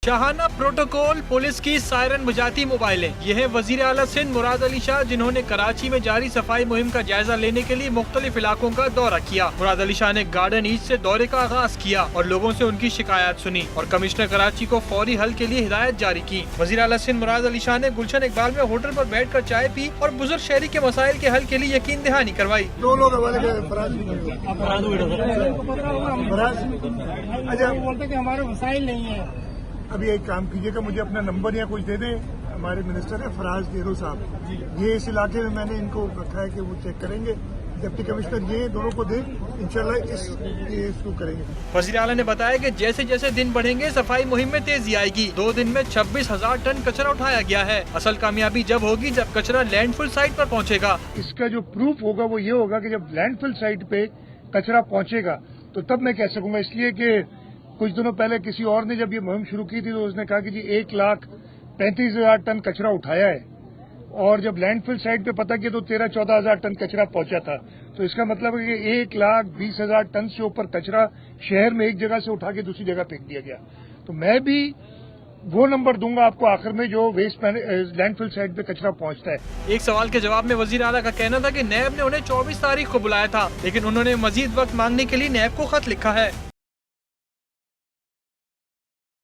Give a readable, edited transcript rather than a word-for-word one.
Shahana protocol, police की siren बुझाती मोबाइलें। ये है वजीर आला सिंध मुराद अली शाह, जिन्होंने कराची में जारी सफाई मुहिम का जायजा लेने के लिए मुख्तलिफ इलाकों का दौरा किया। मुराद अली शाह ने गार्डन ईस्ट से दौरे का आगाज किया और लोगों से उनकी शिकायत सुनी और कमिश्नर कराची को फौरी हल के लिए हिदायत जारी की। वजीर आला सिंध मुराद अली शाह ने गुलशन इकबाल में होटल पर बैठ कर चाय पी और बुजुर्ग शहरी के मसाइल के हल के लिए यकीन दहानी करवाई। दो लोग हमारे बोलते कि हमारे वसाइल नहीं है। अभी एक काम कीजिएगा, मुझे अपना नंबर या कुछ दे दें। हमारे मिनिस्टर है फराज गेरो साहब, ये इस इलाके में मैंने इनको रखा है कि वो चेक करेंगे। डिप्टी कमिश्नर ये दोनों को दे, इंशाल्लाह इसको करेंगे। वज़ीर आला ने बताया कि जैसे जैसे दिन बढ़ेंगे सफाई मुहिम में तेजी आएगी। 2 दिन में 26,000 टन कचरा उठाया गया है। असल कामयाबी जब होगी जब कचरा लैंडफिल साइट पर पहुंचेगा। इसका जो प्रूफ होगा वो ये होगा कि जब लैंडफिल साइट पे कचरा पहुंचेगा तो तब मैं कह सकूंगा। इसलिए कि कुछ दिनों पहले किसी और ने जब ये मुहिम शुरू की थी तो उसने कहा कि जी 1,35,000 टन कचरा उठाया है, और जब लैंडफिल साइट पे पता किया तो 13-14,000 टन कचरा पहुंचा था। तो इसका मतलब है कि 1,20,000 टन से ऊपर कचरा शहर में एक जगह से उठा के दूसरी जगह फेंक दिया गया। तो मैं भी वो नंबर दूंगा आपको आखिर में जो वेस्ट लैंडफिल साइट पे कचरा पहुंचता है। एक सवाल के जवाब में वजीर आला का कहना था कि नैब ने उन्हें 24 तारीख को बुलाया था, लेकिन उन्होंने मजीद वक्त मांगने के लिए नैब को खत लिखा है।